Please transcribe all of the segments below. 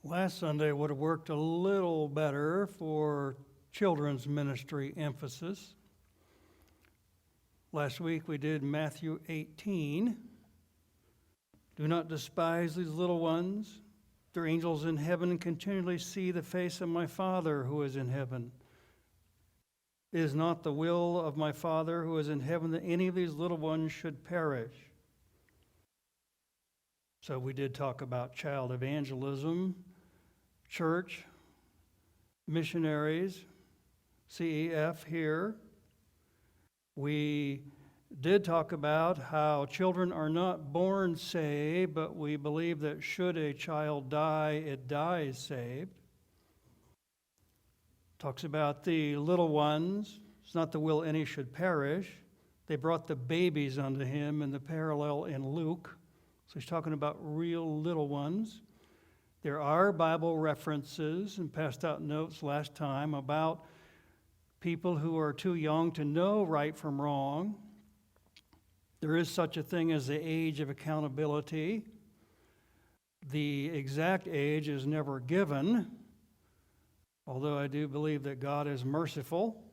Last Sunday would have worked a little better for children's ministry emphasis. Last week we did Matthew 18. Do not despise these little ones. Their angels in heaven continually see the face of my Father who is in heaven. It is not the will of my Father who is in heaven that any of these little ones should perish. So we did talk about child evangelism, church, missionaries, CEF here. We did talk about how children are not born saved, but we believe that should a child die, it dies saved. Talks about the little ones. It's not the will any should perish. They brought the babies unto him in the parallel in Luke. So he's talking about real little ones. There are Bible references and passed out notes last time about people who are too young to know right from wrong. There is such a thing as the age of accountability. The exact age is never given, although I do believe that God is merciful.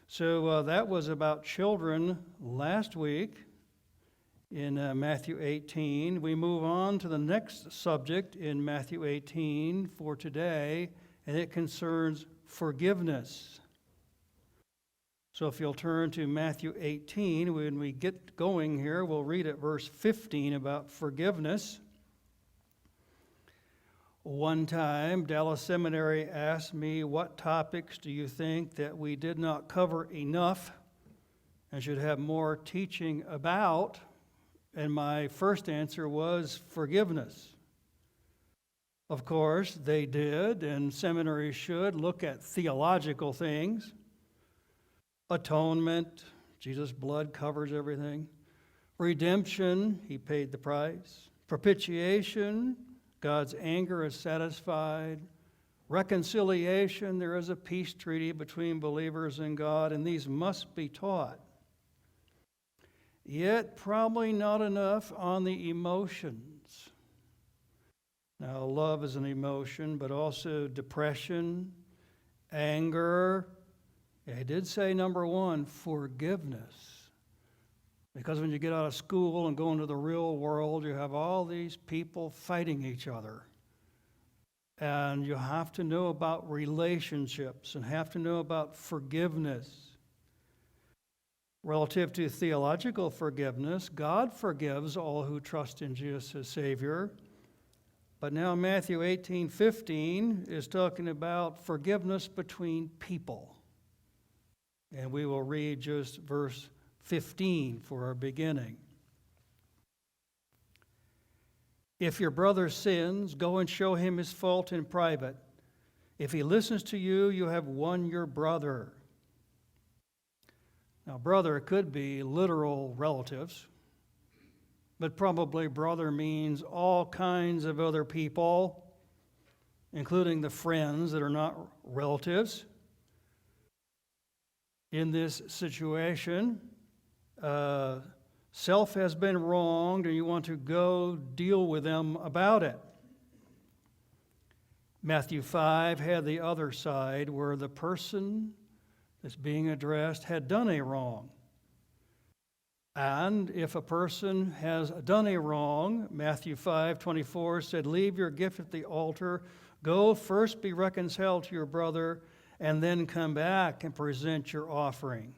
So that was about children last week in Matthew 18. We move on to the next subject in Matthew 18 for today, and it concerns forgiveness. So if you'll turn to Matthew 18, when we get going here, we'll read at verse 15 about forgiveness. One time, Dallas Seminary asked me, what topics do you think that we did not cover enough and should have more teaching about? And my first answer was forgiveness. Of course, they did, and seminaries should look at theological things. Atonement, Jesus' blood covers everything. Redemption, he paid the price. Propitiation, God's anger is satisfied. Reconciliation, there is a peace treaty between believers and God, and these must be taught. Yet probably not enough on the emotions. Now, love is an emotion, but also depression, anger. I did say, number one, forgiveness. Because when you get out of school and go into the real world, you have all these people fighting each other. And you have to know about relationships and have to know about forgiveness. Relative to theological forgiveness, God forgives all who trust in Jesus as Savior. But now Matthew 18:15 is talking about forgiveness between people. And we will read just verse 15 for our beginning. If your brother sins, go and show him his fault in private. If he listens to you, you have won your brother. Now, brother could be literal relatives, but probably brother means all kinds of other people, including the friends that are not relatives. In this situation, self has been wronged and you want to go deal with them about it. Matthew 5 had the other side where the person that's being addressed had done a wrong. And if a person has done a wrong, Matthew 5:24 said, leave your gift at the altar, go first be reconciled to your brother, and then come back and present your offering.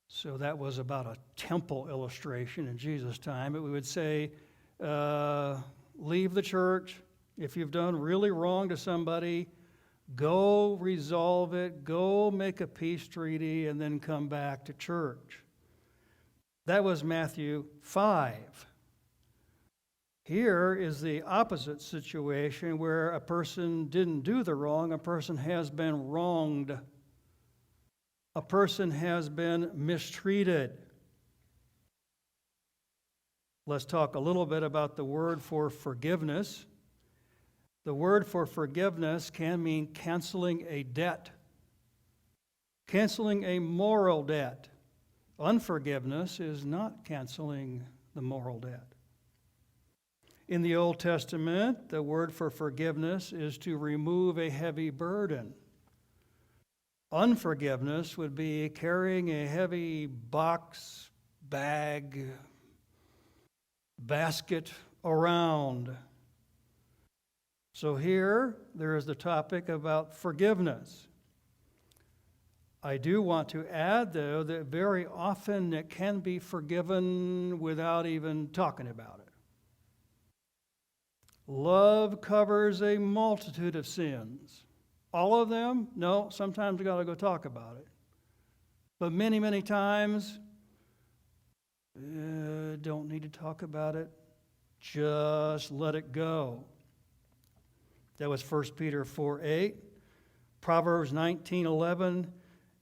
So that was about a temple illustration in Jesus' time. But we would say, leave the church. If you've done really wrong to somebody, go resolve it, go make a peace treaty, and then come back to church. That was Matthew 5. Here is the opposite situation where a person didn't do the wrong, a person has been wronged. A person has been mistreated. Let's talk a little bit about the word for forgiveness. The word for forgiveness can mean canceling a debt, canceling a moral debt. Unforgiveness is not canceling the moral debt. In the Old Testament, the word for forgiveness is to remove a heavy burden. Unforgiveness would be carrying a heavy box, bag, basket around. So here, there is the topic about forgiveness. I do want to add, though, that very often it can be forgiven without even talking about it. Love covers a multitude of sins. All of them? No, sometimes we got to go talk about it. But many, many times, don't need to talk about it. Just let it go. That was 1 Peter 4:8. Proverbs 19:11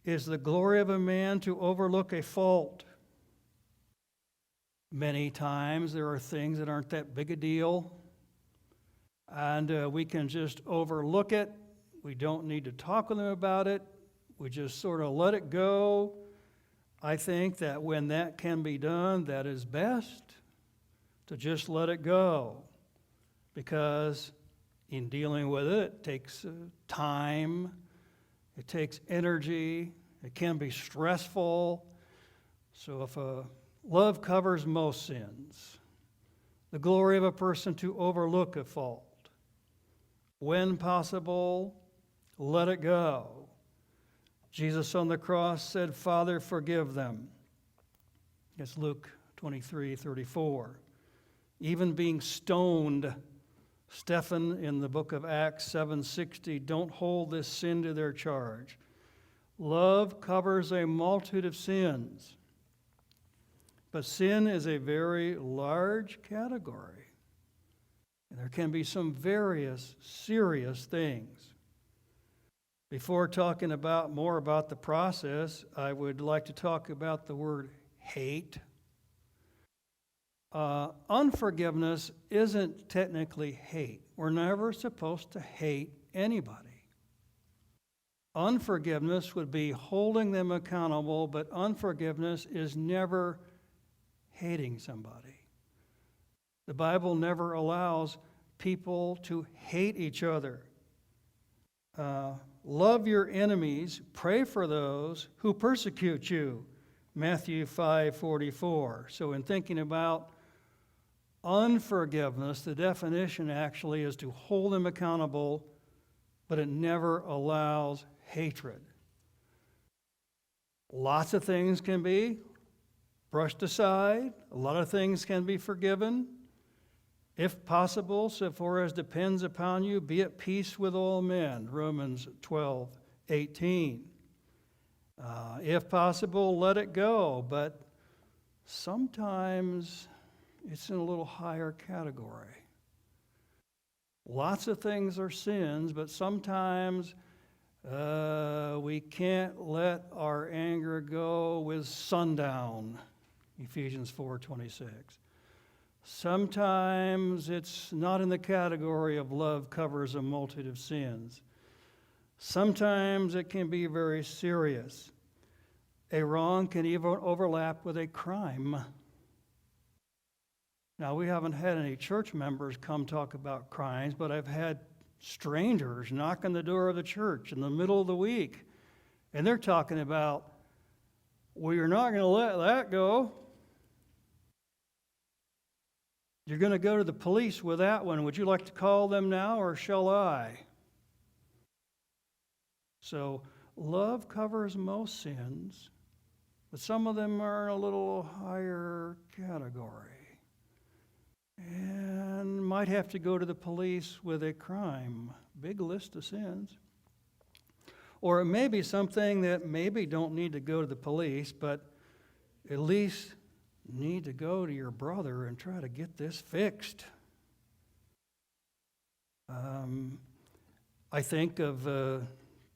is the glory of a man to overlook a fault. Many times there are things that aren't that big a deal, and we can just overlook it. We don't need to talk with them about it. We just sort of let it go. I think that when that can be done, that is best, to just let it go. Because in dealing with it, it takes time, it takes energy, it can be stressful. So if love covers most sins, the glory of a person to overlook a fault. When possible, let it go. Jesus on the cross said, Father, forgive them. It's Luke 23:34. Even being stoned, Stephen in the book of Acts 7:60, don't hold this sin to their charge. Love covers a multitude of sins. But sin is a very large category. And there can be some various serious things. Before talking more about the process, I would like to talk about the word hate. Unforgiveness isn't technically hate. We're never supposed to hate anybody. Unforgiveness would be holding them accountable, but unforgiveness is never hating somebody. The Bible never allows people to hate each other. Love your enemies, pray for those who persecute you. Matthew 5:44. So in thinking about unforgiveness, the definition actually is to hold them accountable, but it never allows hatred. Lots of things can be brushed aside. A lot of things can be forgiven. If possible, so far as depends upon you, be at peace with all men. Romans 12:18. If possible, let it go. But sometimes it's in a little higher category. Lots of things are sins, but sometimes we can't let our anger go with sundown. Ephesians 4:26. Sometimes it's not in the category of love covers a multitude of sins. Sometimes it can be very serious. A wrong can even overlap with a crime. Now, we haven't had any church members come talk about crimes, but I've had strangers knock on the door of the church in the middle of the week, and they're talking about, well, you're not going to let that go. You're going to go to the police with that one. Would you like to call them now, or shall I? So, love covers most sins, but some of them are in a little higher category and might have to go to the police with a crime. Big list of sins. Or it may be something that maybe don't need to go to the police, but at least need to go to your brother and try to get this fixed. I think of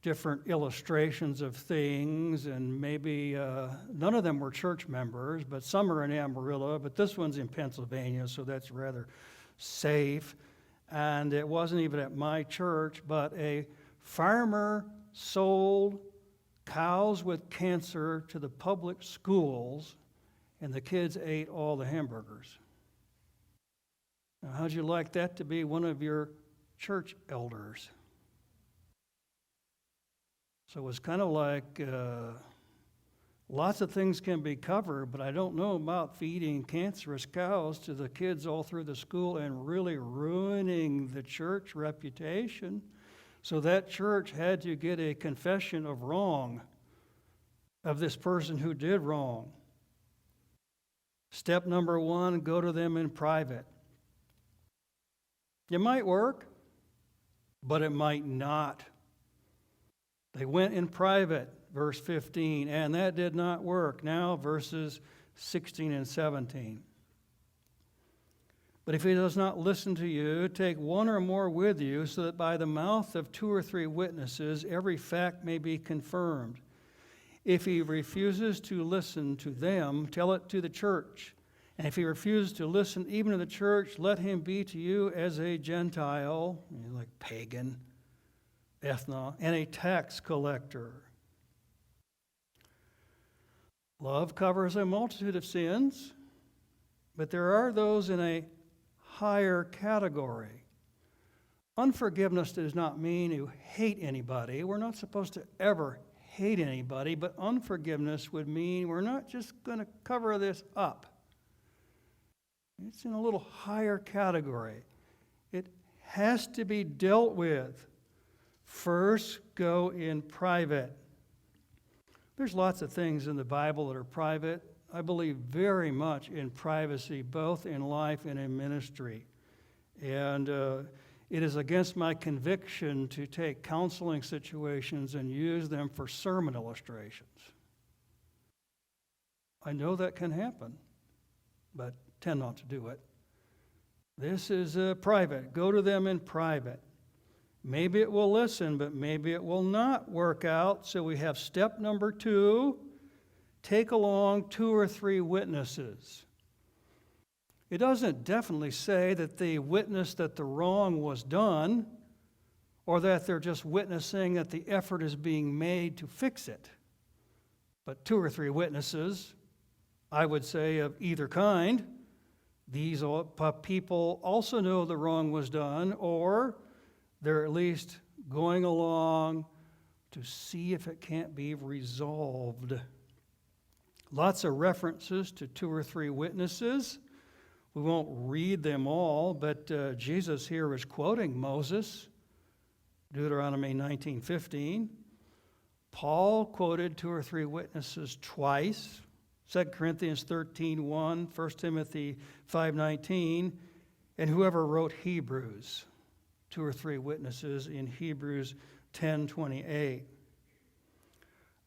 different illustrations of things, and maybe none of them were church members, but some are in Amarillo, but this one's in Pennsylvania, so that's rather safe. And it wasn't even at my church, but a farmer sold cows with cancer to the public schools, and the kids ate all the hamburgers. Now, how'd you like that to be one of your church elders? So it's kind of like lots of things can be covered, but I don't know about feeding cancerous cows to the kids all through the school and really ruining the church reputation. So that church had to get a confession of wrong of this person who did wrong. Step number 1, go to them in private. It might work, but it might not. They went in private, verse 15, and that did not work. Now, verses 16 and 17. But if he does not listen to you, take one or more with you, so that by the mouth of 2 or 3 witnesses every fact may be confirmed. If he refuses to listen to them, tell it to the church. And if he refuses to listen even to the church, let him be to you as a Gentile, like pagan, ethno, and a tax collector. Love covers a multitude of sins, but there are those in a higher category. Unforgiveness does not mean you hate anybody. We're not supposed to ever hate anybody, but unforgiveness would mean we're not just going to cover this up. It's in a little higher category. It has to be dealt with. First, go in private. There's lots of things in the Bible that are private. I believe very much in privacy, both in life and in ministry. And it is against my conviction to take counseling situations and use them for sermon illustrations. I know that can happen, but tend not to do it. This is private. Go to them in private. Maybe it will listen, but maybe it will not work out. So we have step number 2, take along 2 or 3 witnesses. It doesn't definitely say that they witness that the wrong was done, or that they're just witnessing that the effort is being made to fix it. But 2 or 3 witnesses, I would say, of either kind. These people also know the wrong was done, or they're at least going along to see if it can't be resolved. Lots of references to 2 or 3 witnesses. We won't read them all, but Jesus here is quoting Moses, Deuteronomy 19:15. Paul quoted 2 or 3 witnesses twice, 2 Corinthians 13:1, 1 Timothy 5:19, and whoever wrote Hebrews, 2 or 3 witnesses in Hebrews 10:28.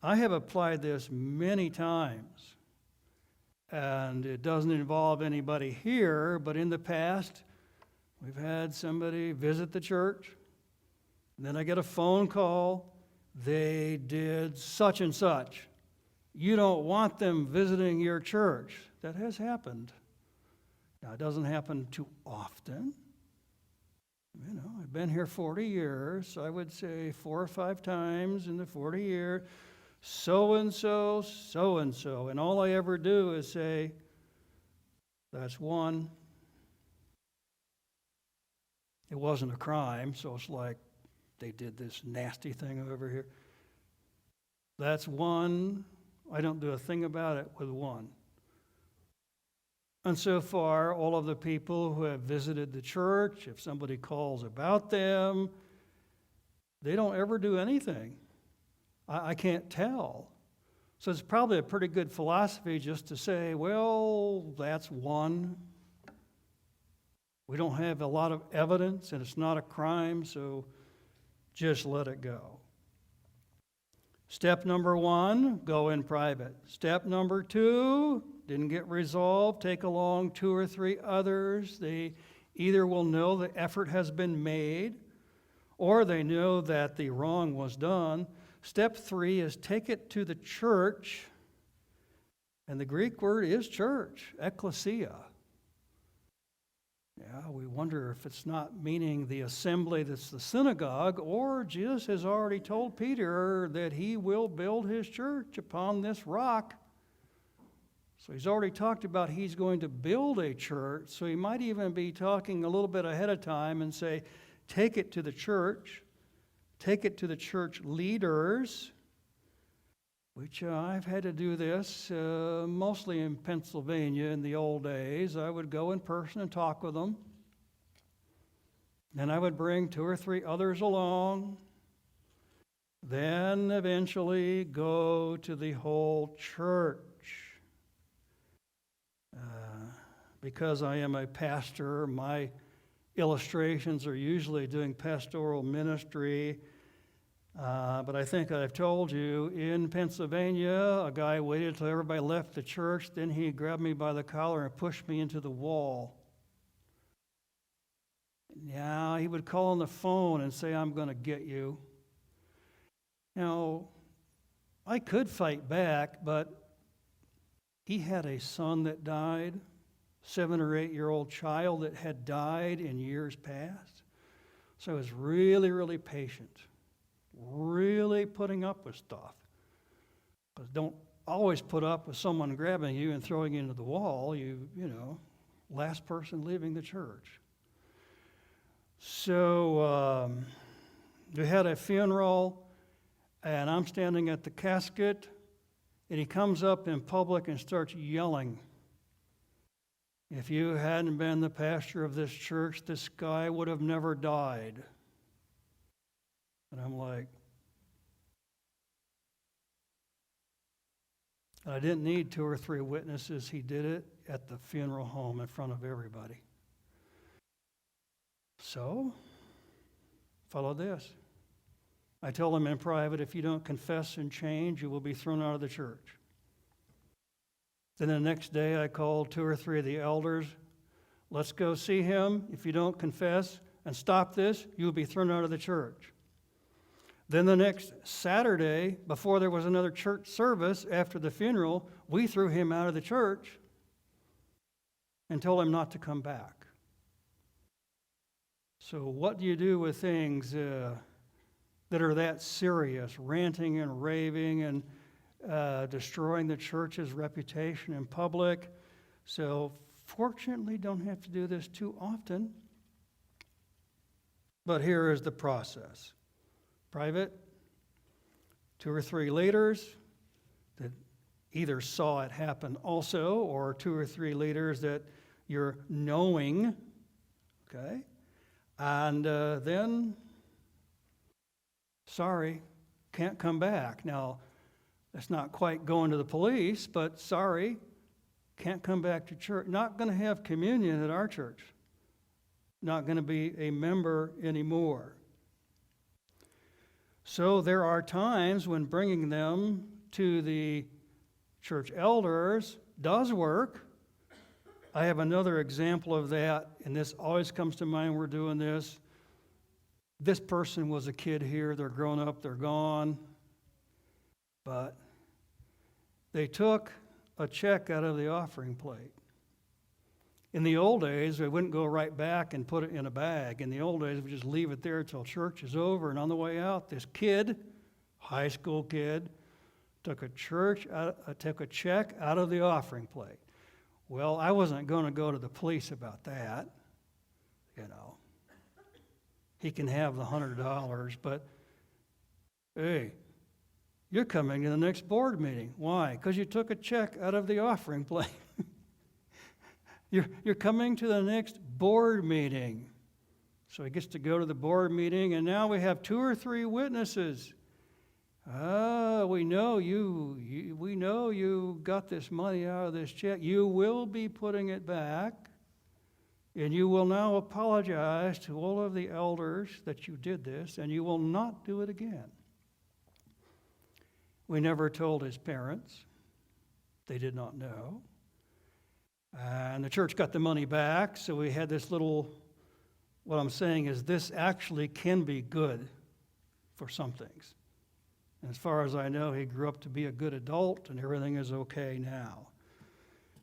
I have applied this many times, and it doesn't involve anybody here, but in the past, we've had somebody visit the church, and then I get a phone call, they did such and such. You don't want them visiting your church. That has happened. Now, it doesn't happen too often. You know, I've been here 40 years, so I would say 4 or 5 times in the 40 years, so-and-so, so-and-so. And all I ever do is say, that's one. It wasn't a crime, so it's like they did this nasty thing over here. That's one. I don't do a thing about it with one. And so far, all of the people who have visited the church, if somebody calls about them, they don't ever do anything. I can't tell. So it's probably a pretty good philosophy just to say, well, that's one. We don't have a lot of evidence, and it's not a crime, so just let it go. Step number 1, go in private. Step number 2, didn't get resolved, take along 2 or 3 others. They either will know the effort has been made, or they know that the wrong was done. Step 3 is take it to the church, and the Greek word is church, ekklesia. Yeah, we wonder if it's not meaning the assembly that's the synagogue, or Jesus has already told Peter that he will build his church upon this rock. So he's already talked about he's going to build a church, so he might even be talking a little bit ahead of time and say, take it to the church, take it to the church leaders, which I've had to do this mostly in Pennsylvania in the old days. I would go in person and talk with them. Then I would bring 2 or 3 others along. Then eventually go to the whole church. Because I am a pastor, my illustrations are usually doing pastoral ministry. But I think I've told you, in Pennsylvania, a guy waited till everybody left the church, then he grabbed me by the collar and pushed me into the wall. Now, he would call on the phone and say, I'm going to get you. Now, I could fight back, but he had a son that died, 7 or 8-year-old child that had died in years past. So I was really, really patient, really putting up with stuff. But don't always put up with someone grabbing you and throwing you into the wall. You know, last person leaving the church. So we had a funeral, and I'm standing at the casket, and he comes up in public and starts yelling, if you hadn't been the pastor of this church, this guy would have never died. And I'm like, I didn't need 2 or 3 witnesses. He did it at the funeral home in front of everybody. So, follow this. I told him in private, if you don't confess and change, you will be thrown out of the church. Then the next day I called 2 or 3 of the elders. Let's go see him. If you don't confess and stop this, you'll be thrown out of the church. Then the next Saturday, before there was another church service after the funeral, we threw him out of the church and told him not to come back. So what do you do with things that are that serious, ranting and raving and destroying the church's reputation in public? So fortunately, don't have to do this too often. But here is the process. Private, 2 or 3 leaders that either saw it happen also, or 2 or 3 leaders that you're knowing, okay? And then, sorry, can't come back. Now, that's not quite going to the police, but sorry, can't come back to church. Not going to have communion at our church. Not going to be a member anymore. So there are times when bringing them to the church elders does work. I have another example of that, and this always comes to mind when we're doing this. This person was a kid here. They're grown up. They're gone. But they took a check out of the offering plate. In the old days, we wouldn't go right back and put it in a bag. In the old days, we just leave it there until church is over. And on the way out, this kid, high school kid, took a check out of the offering plate. Well, I wasn't going to go to the police about that. You know, he can have the $100, but hey, you're coming to the next board meeting. Why? Because you took a check out of the offering plate. You're coming to the next board meeting. So he gets to go to the board meeting, and now we have 2 or 3 witnesses. We know you got this money out of this check. You will be putting it back, and you will now apologize to all of the elders that you did this, and you will not do it again. We never told his parents. They did not know. And the church got the money back, so we had this little, what I'm saying is this actually can be good for some things. And as far as I know, he grew up to be a good adult, and everything is okay now.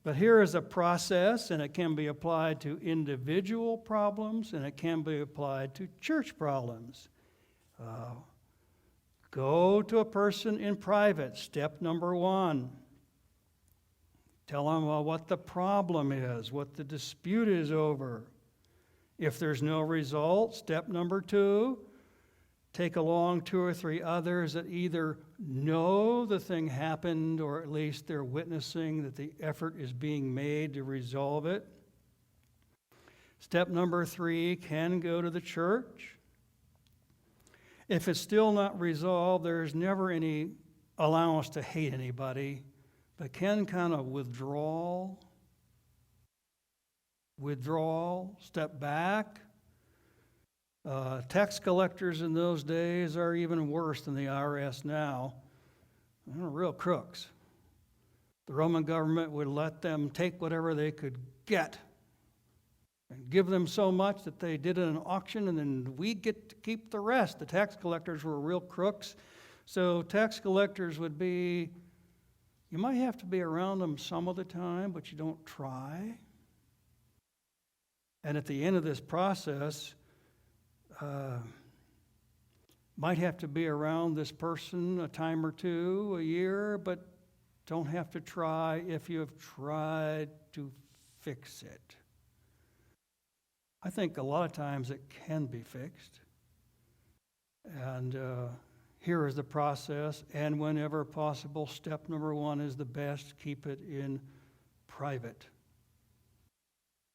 But here is a process, and it can be applied to individual problems, and it can be applied to church problems. Go to a person in private, step number 1. Tell them what the problem is, what the dispute is over. If there's no result, step number 2, take along 2 or 3 others that either know the thing happened or at least they're witnessing that the effort is being made to resolve it. Step number 3, can go to the church. If it's still not resolved, there's never any allowance to hate anybody, but can kind of withdraw, step back. Tax collectors in those days are even worse than the IRS now. They're real crooks. The Roman government would let them take whatever they could get and give them so much that they did an auction, and then we get to keep the rest. The tax collectors were real crooks. So tax collectors would be, you might have to be around them some of the time, but you don't try. And at the end of this process, might have to be around this person a time or 2 a year, but don't have to try if you have tried to fix it. I think a lot of times it can be fixed. And here is the process. And whenever possible, step number 1 is the best. Keep it in private.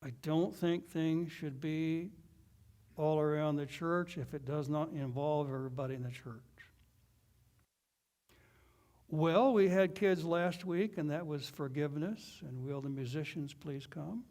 I don't think things should be all around the church if it does not involve everybody in the church. Well, we had kids last week, and that was forgiveness. And will the musicians please come?